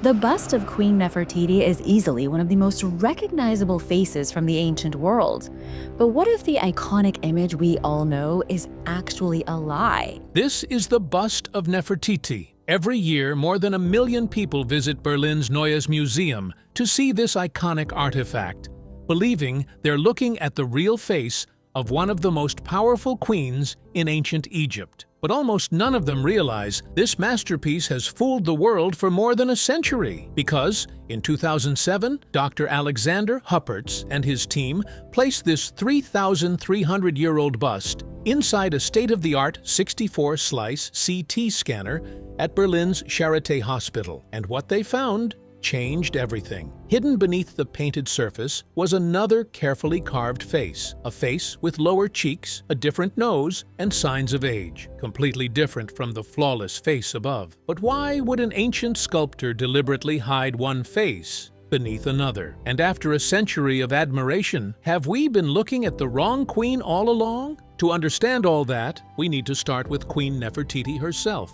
The bust of Queen Nefertiti is easily one of the most recognizable faces from the ancient world. But what if the iconic image we all know is actually a lie? This is the bust of Nefertiti. Every year, more than 1 million people visit Berlin's Neues museum to see this iconic artifact, believing they're looking at the real face of one of the most powerful queens in ancient Egypt. But almost none of them realize this masterpiece has fooled the world for more than a century, because in 2007, Dr. Alexander Huppertz and his team placed this 3,300-year-old bust inside a state-of-the-art 64-slice CT scanner at Berlin's Charité hospital. And what they found changed everything. Hidden beneath the painted surface was another carefully carved face, a face with lower cheeks, a different nose, and signs of age, completely different from the flawless face above. But why would an ancient sculptor deliberately hide one face beneath another? And after a century of admiration, have we been looking at the wrong queen all along? To understand all that, we need to start with Queen Nefertiti herself,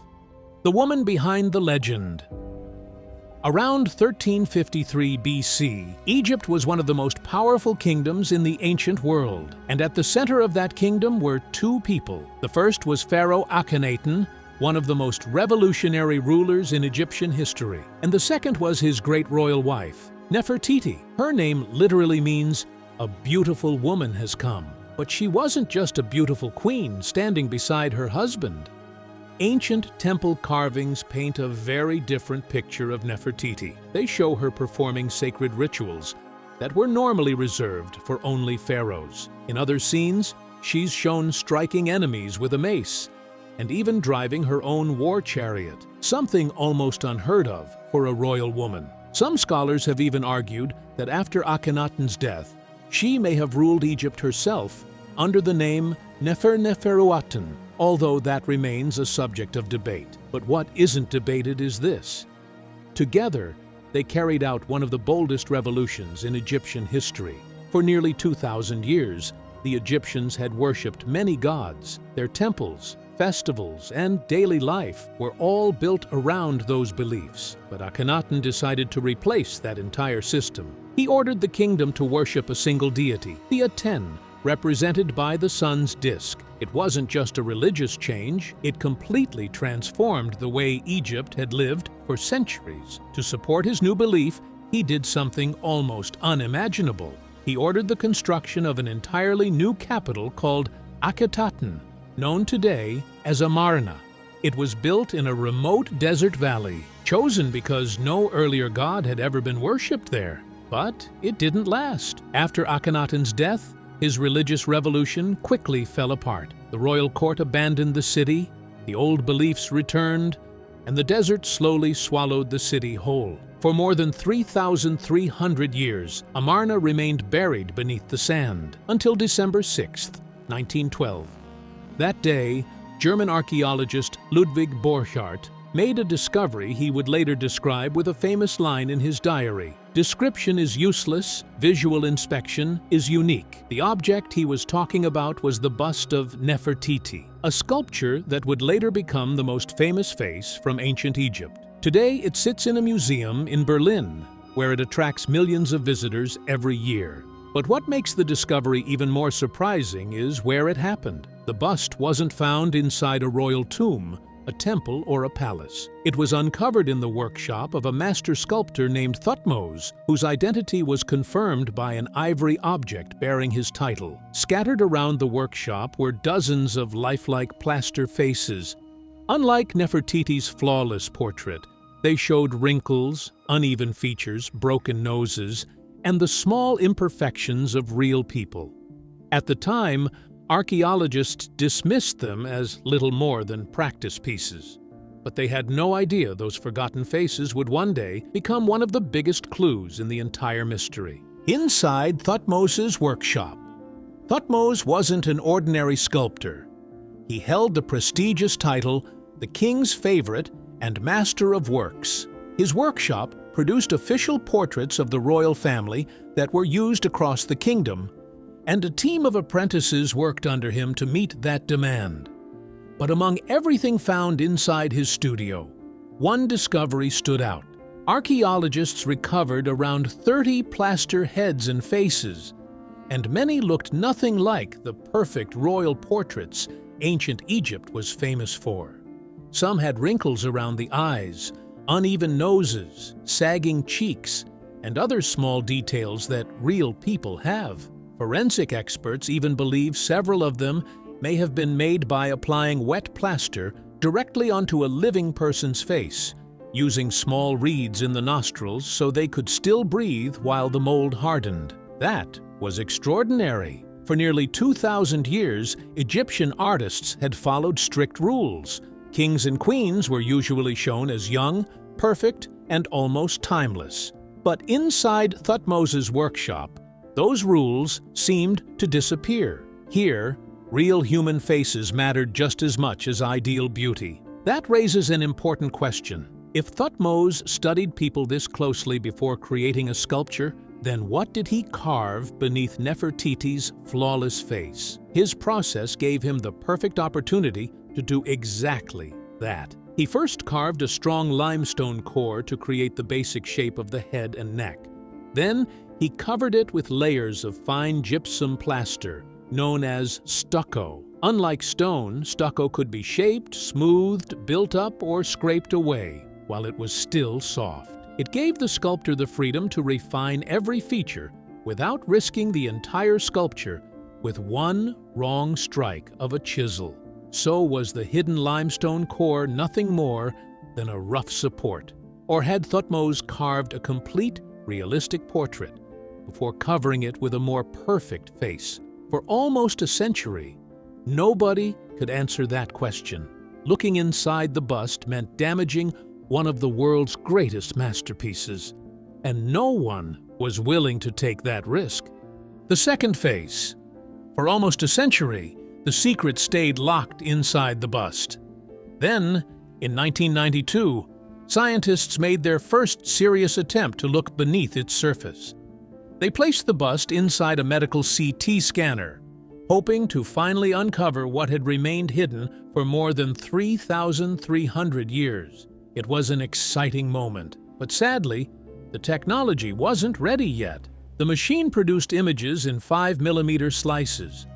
the woman behind the legend. Around 1353 BC, Egypt was one of the most powerful kingdoms in the ancient world, and at the center of that kingdom were two people. The first was Pharaoh Akhenaten, one of the most revolutionary rulers in Egyptian history, and the second was his great royal wife, Nefertiti. Her name literally means, "A beautiful woman has come." But she wasn't just a beautiful queen standing beside her husband. Ancient temple carvings paint a very different picture of Nefertiti. They show her performing sacred rituals that were normally reserved for only pharaohs. In other scenes, she's shown striking enemies with a mace, and even driving her own war chariot, something almost unheard of for a royal woman. Some scholars have even argued that after Akhenaten's death, she may have ruled Egypt herself under the name Neferuaten, although that remains a subject of debate. But what isn't debated is this: together, they carried out one of the boldest revolutions in Egyptian history. For nearly 2,000 years, the Egyptians had worshipped many gods. Their temples, festivals, and daily life were all built around those beliefs. But Akhenaten decided to replace that entire system. He ordered the kingdom to worship a single deity, the Aten, represented by the sun's disk. It wasn't just a religious change, it completely transformed the way Egypt had lived for centuries. To support his new belief, he did something almost unimaginable. He ordered the construction of an entirely new capital called Akhetaten, known today as Amarna. It was built in a remote desert valley, chosen because no earlier god had ever been worshipped there. But it didn't last. After Akhenaten's death, his religious revolution quickly fell apart. The royal court abandoned the city, the old beliefs returned, and the desert slowly swallowed the city whole. For more than 3,300 years, Amarna remained buried beneath the sand, until December 6, 1912. That day, German archaeologist Ludwig Borchardt made a discovery he would later describe with a famous line in his diary: "Description is useless, visual inspection is unique." The object he was talking about was the bust of Nefertiti, a sculpture that would later become the most famous face from ancient Egypt. Today, it sits in a museum in Berlin, where it attracts millions of visitors every year. But what makes the discovery even more surprising is where it happened. The bust wasn't found inside a royal tomb, a temple, or a palace. It was uncovered in the workshop of a master sculptor named Thutmos, whose identity was confirmed by an ivory object bearing his title. Scattered around the workshop were dozens of lifelike plaster faces. Unlike Nefertiti's flawless portrait, they showed wrinkles, uneven features, broken noses, and the small imperfections of real people. At the time, archaeologists dismissed them as little more than practice pieces. But they had no idea those forgotten faces would one day become one of the biggest clues in the entire mystery. Inside Thutmos's workshop, Thutmos wasn't an ordinary sculptor. He held the prestigious title, the King's Favorite and Master of Works. His workshop produced official portraits of the royal family that were used across the kingdom, and a team of apprentices worked under him to meet that demand. But among everything found inside his studio, one discovery stood out: Archaeologists recovered around 30 plaster heads and faces, and many looked nothing like the perfect royal portraits ancient Egypt was famous for. Some had wrinkles around the eyes, uneven noses, sagging cheeks, and other small details that real people have. Forensic experts even believe several of them may have been made by applying wet plaster directly onto a living person's face, using small reeds in the nostrils so they could still breathe while the mold hardened. That was extraordinary. For nearly 2,000 years, Egyptian artists had followed strict rules. Kings and queens were usually shown as young, perfect, and almost timeless. But inside Thutmos's workshop, those rules seemed to disappear. Here, real human faces mattered just as much as ideal beauty. That raises an important question. If Thutmos studied people this closely before creating a sculpture, then what did he carve beneath Nefertiti's flawless face? His process gave him the perfect opportunity to do exactly that. He first carved a strong limestone core to create the basic shape of the head and neck. Then, he covered it with layers of fine gypsum plaster, known as stucco. Unlike stone, stucco could be shaped, smoothed, built up, or scraped away while it was still soft. It gave the sculptor the freedom to refine every feature without risking the entire sculpture with one wrong strike of a chisel. So was the hidden limestone core nothing more than a rough support? Or had Thutmos carved a complete, realistic portrait before covering it with a more perfect face? For almost a century, nobody could answer that question. Looking inside the bust meant damaging one of the world's greatest masterpieces, and no one was willing to take that risk. The second phase. For almost a century, the secret stayed locked inside the bust. Then, in 1992, scientists made their first serious attempt to look beneath its surface. They placed the bust inside a medical CT scanner, hoping to finally uncover what had remained hidden for more than 3,300 years. It was an exciting moment, but sadly, the technology wasn't ready yet. The machine produced images in 5mm slices,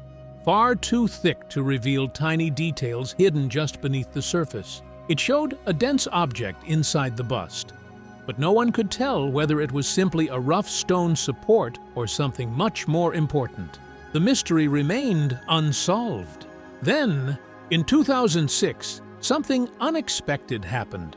far too thick to reveal tiny details hidden just beneath the surface. It showed a dense object inside the bust, but no one could tell whether it was simply a rough stone support or something much more important. The mystery remained unsolved. Then, in 2006, something unexpected happened.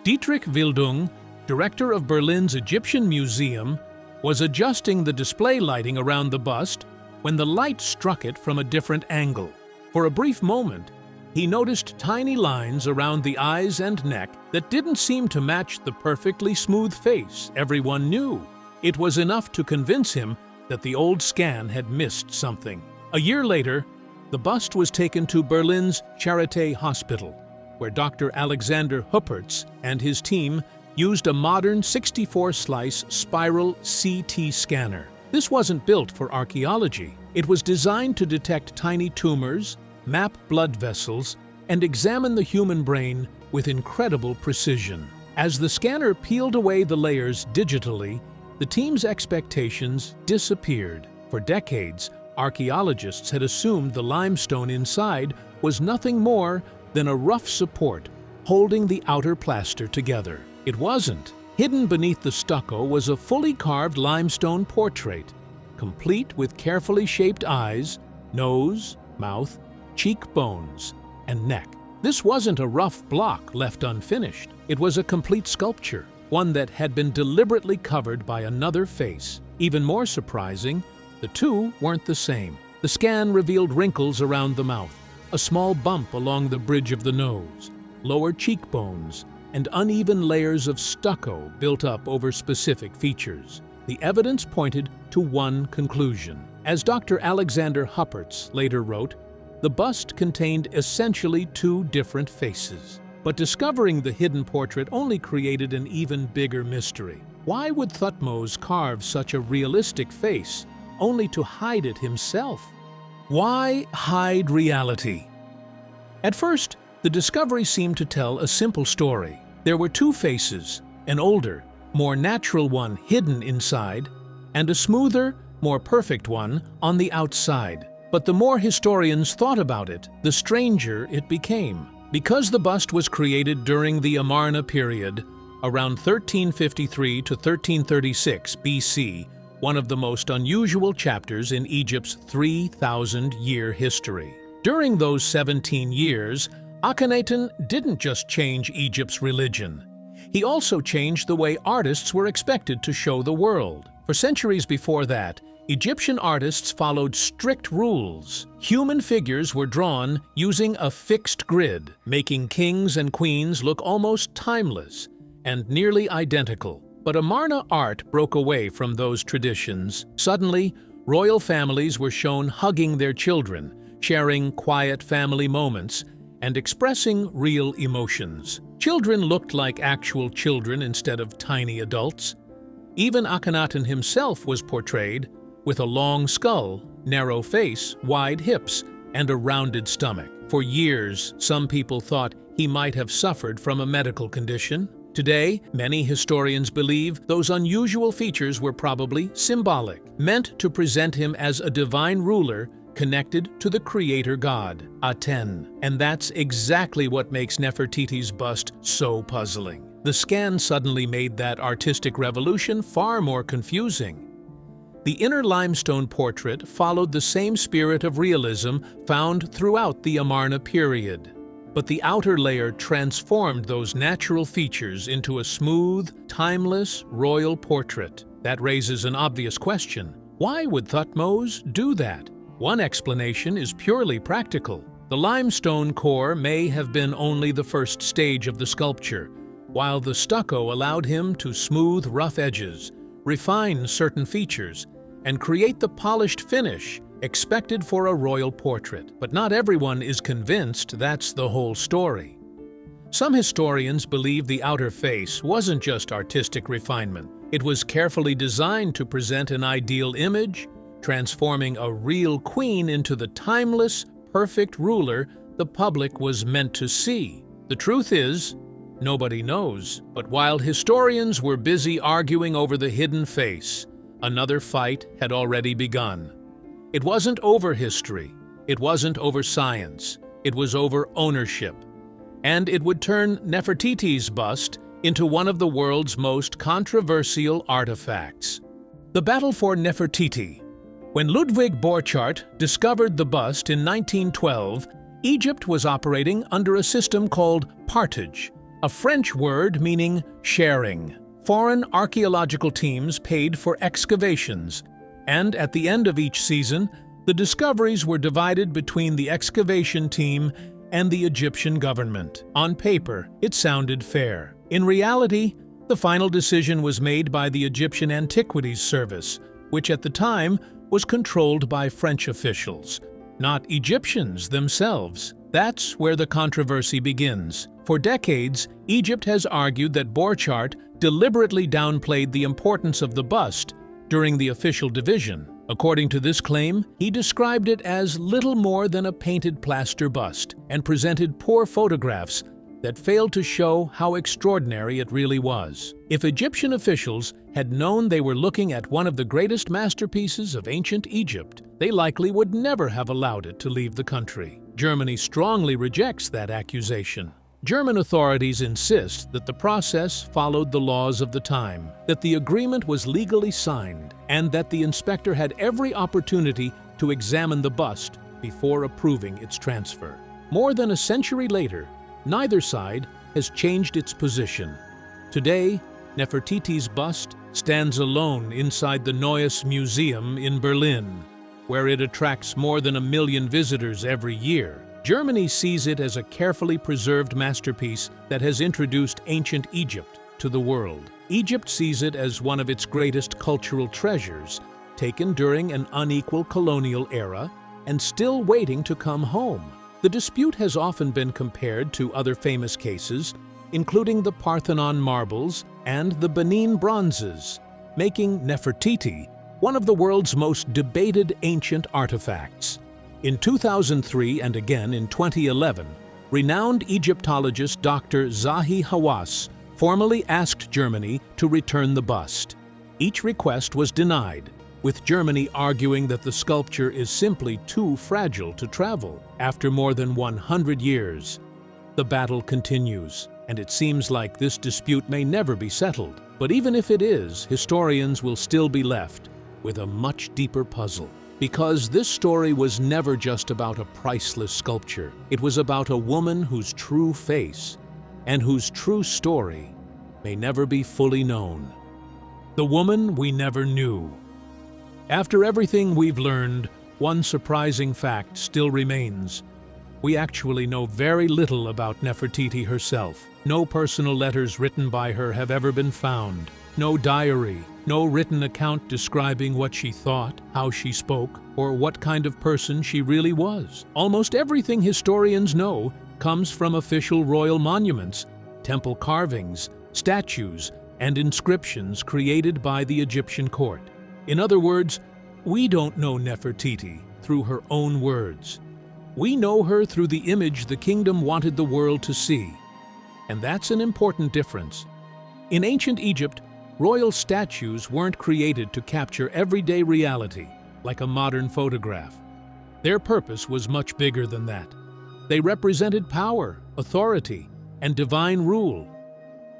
Dietrich Wildung, director of Berlin's Egyptian Museum, was adjusting the display lighting around the bust when the light struck it from a different angle. For a brief moment, he noticed tiny lines around the eyes and neck that didn't seem to match the perfectly smooth face everyone knew. It was enough to convince him that the old scan had missed something. A year later, the bust was taken to Berlin's Charité hospital, where Dr. Alexander Huppertz and his team used a modern 64-slice spiral CT scanner. This wasn't built for archaeology. It was designed to detect tiny tumors, map blood vessels, and examine the human brain with incredible precision. As the scanner peeled away the layers digitally, the team's expectations disappeared. For decades, archaeologists had assumed the limestone inside was nothing more than a rough support holding the outer plaster together. It wasn't. Hidden beneath the stucco was a fully carved limestone portrait, complete with carefully shaped eyes, nose, mouth, cheekbones, and neck. This wasn't a rough block left unfinished. It was a complete sculpture, one that had been deliberately covered by another face. Even more surprising, the two weren't the same. The scan revealed wrinkles around the mouth, a small bump along the bridge of the nose, lower cheekbones, and uneven layers of stucco built up over specific features. The evidence pointed to one conclusion. As Dr. Alexander Huppertz later wrote, the bust contained essentially two different faces. But discovering the hidden portrait only created an even bigger mystery. Why would Thutmos carve such a realistic face, only to hide it himself? Why hide reality? At first, the discovery seemed to tell a simple story. There were two faces, an older, more natural one hidden inside, and a smoother, more perfect one on the outside. But the more historians thought about it, the stranger it became. Because the bust was created during the Amarna period, around 1353 to 1336 BC, one of the most unusual chapters in Egypt's 3,000-year history. During those 17 years, Akhenaten didn't just change Egypt's religion. He also changed the way artists were expected to show the world. For centuries before that, Egyptian artists followed strict rules. Human figures were drawn using a fixed grid, making kings and queens look almost timeless and nearly identical. But Amarna art broke away from those traditions. Suddenly, royal families were shown hugging their children, sharing quiet family moments, and expressing real emotions. Children looked like actual children instead of tiny adults. Even Akhenaten himself was portrayed with a long skull, narrow face, wide hips, and a rounded stomach. For years, some people thought he might have suffered from a medical condition. Today, many historians believe those unusual features were probably symbolic, meant to present him as a divine ruler connected to the creator god, Aten. And that's exactly what makes Nefertiti's bust so puzzling. The scan suddenly made that artistic revolution far more confusing. The inner limestone portrait followed the same spirit of realism found throughout the Amarna period. But the outer layer transformed those natural features into a smooth, timeless, royal portrait. That raises an obvious question. Why would Thutmos do that? One explanation is purely practical. The limestone core may have been only the first stage of the sculpture, while the stucco allowed him to smooth rough edges, refine certain features, and create the polished finish expected for a royal portrait. But not everyone is convinced that's the whole story. Some historians believe the outer face wasn't just artistic refinement. It was carefully designed to present an ideal image, transforming a real queen into the timeless, perfect ruler the public was meant to see. The truth is, nobody knows. But while historians were busy arguing over the hidden face, another fight had already begun. It wasn't over history, it wasn't over science, it was over ownership. And it would turn Nefertiti's bust into one of the world's most controversial artifacts. The battle for Nefertiti. When Ludwig Borchardt discovered the bust in 1912, Egypt was operating under a system called partage, a French word meaning sharing. Foreign archaeological teams paid for excavations, and at the end of each season, the discoveries were divided between the excavation team and the Egyptian government. On paper, it sounded fair. In reality, the final decision was made by the Egyptian Antiquities Service, which at the time was controlled by French officials, not Egyptians themselves. That's where the controversy begins. For decades, Egypt has argued that Borchardt deliberately downplayed the importance of the bust during the official division. According to this claim, he described it as little more than a painted plaster bust and presented poor photographs that failed to show how extraordinary it really was. If Egyptian officials had known they were looking at one of the greatest masterpieces of ancient Egypt, they likely would never have allowed it to leave the country. Germany strongly rejects that accusation. German authorities insist that the process followed the laws of the time, that the agreement was legally signed, and that the inspector had every opportunity to examine the bust before approving its transfer. More than a century later, neither side has changed its position. Today, Nefertiti's bust stands alone inside the Neues Museum in Berlin, where it attracts more than 1 million visitors every year. Germany sees it as a carefully preserved masterpiece that has introduced ancient Egypt to the world. Egypt sees it as one of its greatest cultural treasures, taken during an unequal colonial era and still waiting to come home. The dispute has often been compared to other famous cases, including the Parthenon marbles and the Benin bronzes, making Nefertiti one of the world's most debated ancient artifacts. In 2003 and again in 2011, renowned Egyptologist Dr. Zahi Hawass formally asked Germany to return the bust. Each request was denied, with Germany arguing that the sculpture is simply too fragile to travel. After more than 100 years, the battle continues, and it seems like this dispute may never be settled. But even if it is, historians will still be left with a much deeper puzzle. Because this story was never just about a priceless sculpture. It was about a woman whose true face and whose true story may never be fully known. The woman we never knew. After everything we've learned, one surprising fact still remains. We actually know very little about Nefertiti herself. No personal letters written by her have ever been found. No diary, no written account describing what she thought, how she spoke, or what kind of person she really was. Almost everything historians know comes from official royal monuments, temple carvings, statues, and inscriptions created by the Egyptian court. In other words, we don't know Nefertiti through her own words. We know her through the image the kingdom wanted the world to see. And that's an important difference. In ancient Egypt, royal statues weren't created to capture everyday reality, like a modern photograph. Their purpose was much bigger than that. They represented power, authority, and divine rule.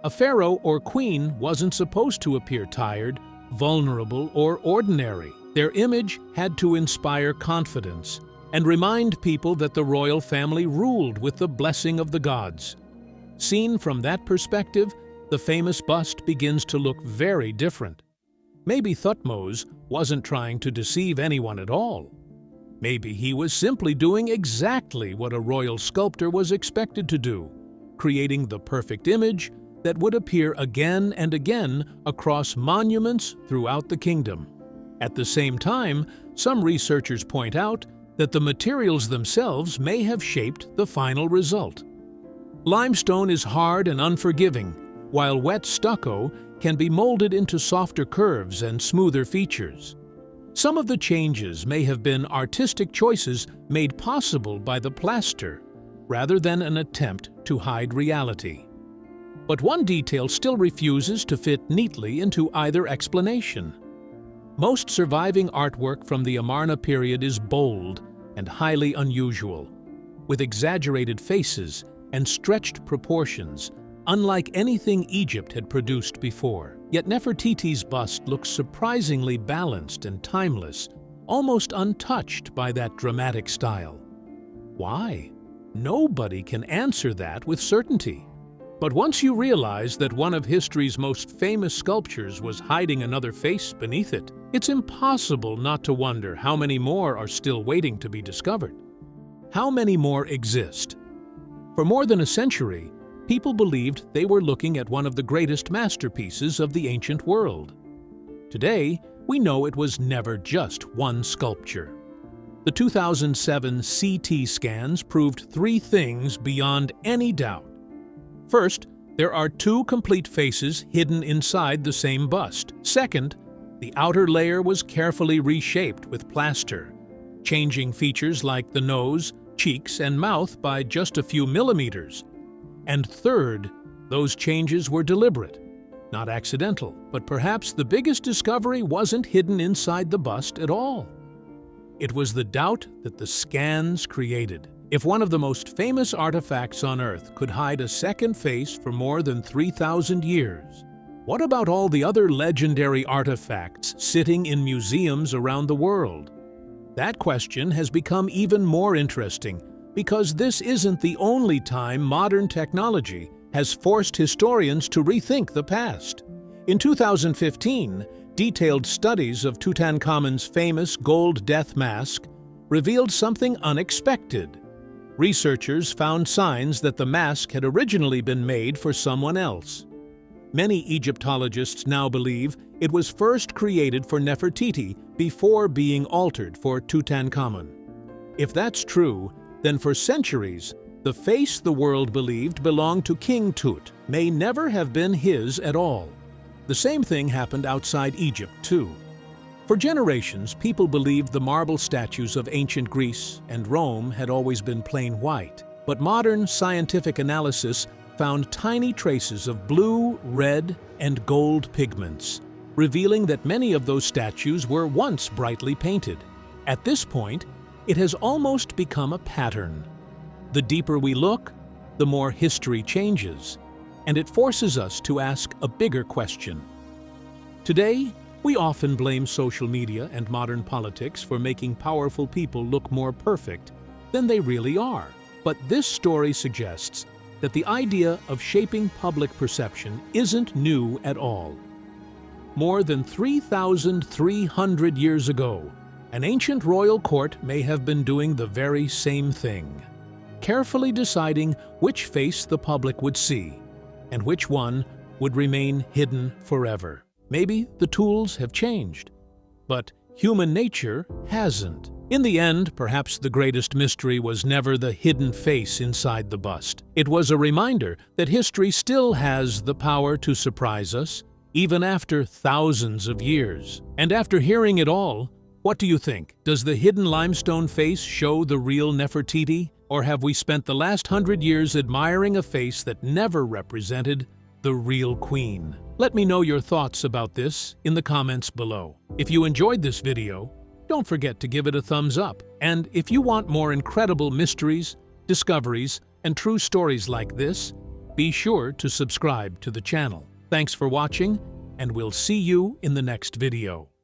A pharaoh or queen wasn't supposed to appear tired, vulnerable, or ordinary. Their image had to inspire confidence and remind people that the royal family ruled with the blessing of the gods. Seen from that perspective, the famous bust begins to look very different. Maybe Thutmos wasn't trying to deceive anyone at all. Maybe he was simply doing exactly what a royal sculptor was expected to do, creating the perfect image that would appear again and again across monuments throughout the kingdom. At the same time, some researchers point out that the materials themselves may have shaped the final result. Limestone is hard and unforgiving, while wet stucco can be molded into softer curves and smoother features. Some of the changes may have been artistic choices made possible by the plaster, rather than an attempt to hide reality. But one detail still refuses to fit neatly into either explanation. Most surviving artwork from the Amarna period is bold and highly unusual, with exaggerated faces and stretched proportions, unlike anything Egypt had produced before. Yet Nefertiti's bust looks surprisingly balanced and timeless, almost untouched by that dramatic style. Why? Nobody can answer that with certainty. But once you realize that one of history's most famous sculptures was hiding another face beneath it, it's impossible not to wonder how many more are still waiting to be discovered. How many more exist? For more than a century, people believed they were looking at one of the greatest masterpieces of the ancient world. Today, we know it was never just one sculpture. The 2007 CT scans proved three things beyond any doubt. First, there are two complete faces hidden inside the same bust. Second, the outer layer was carefully reshaped with plaster, changing features like the nose, cheeks, and mouth by just a few millimeters. And third, those changes were deliberate, not accidental. But perhaps the biggest discovery wasn't hidden inside the bust at all. It was the doubt that the scans created. If one of the most famous artifacts on Earth could hide a second face for more than 3,000 years, what about all the other legendary artifacts sitting in museums around the world? That question has become even more interesting because this isn't the only time modern technology has forced historians to rethink the past. In 2015, detailed studies of Tutankhamun's famous gold death mask revealed something unexpected. Researchers found signs that the mask had originally been made for someone else. Many Egyptologists now believe it was first created for Nefertiti before being altered for Tutankhamun. If that's true, then for centuries, the face the world believed belonged to King Tut may never have been his at all. The same thing happened outside Egypt, too. For generations, people believed the marble statues of ancient Greece and Rome had always been plain white. But modern scientific analysis found tiny traces of blue, red, and gold pigments, revealing that many of those statues were once brightly painted. At this point, it has almost become a pattern. The deeper we look, the more history changes, and it forces us to ask a bigger question. Today, we often blame social media and modern politics for making powerful people look more perfect than they really are. But this story suggests that the idea of shaping public perception isn't new at all. More than 3,300 years ago, an ancient royal court may have been doing the very same thing, carefully deciding which face the public would see and which one would remain hidden forever. Maybe the tools have changed, but human nature hasn't. In the end, perhaps the greatest mystery was never the hidden face inside the bust. It was a reminder that history still has the power to surprise us, even after thousands of years. And after hearing it all, what do you think? Does the hidden limestone face show the real Nefertiti? Or have we spent the last 100 years admiring a face that never represented the real queen? Let me know your thoughts about this in the comments below. If you enjoyed this video, don't forget to give it a thumbs up. And if you want more incredible mysteries, discoveries, and true stories like this, be sure to subscribe to the channel. Thanks for watching, and we'll see you in the next video.